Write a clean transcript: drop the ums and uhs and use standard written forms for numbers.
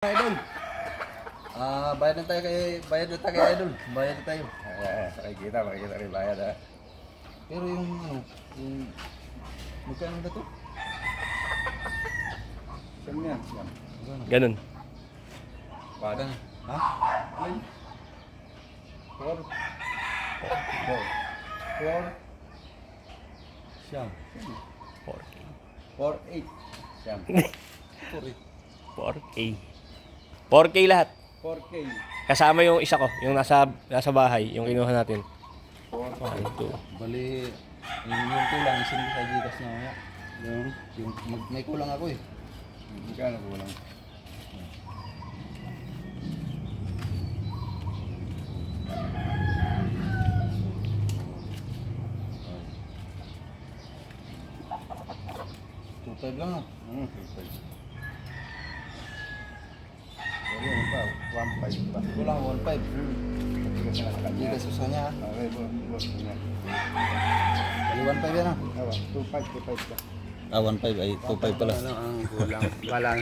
Idol. Bayad na tayo kay Idol. Bayad na tayo. Makikita rin bayad ha. Pero yung magkano na to? Saan yan? Ganun. Baga na. Ha? Ay. 4. Siyam. 4K. 4-8. Siyam. 4K. 4K lahat. 4K. Kasama yung isa ko, yung nasa bahay, yung kinuha natin. 4. 1, 2. Bali, yung kulang, isin ko sa Gcash niya mamaya. May kulang ako eh. Magkano kulang? Tutag lang ah. Tutag. Wala pa, 1.5 pa. Kulang 1.5. Gcash ko sa kanya ah. Okay, boss. Bali 1.5 yan ah. 2.5 ka. 1.5 ay 2.5 pala. Ano ang kulang? Wala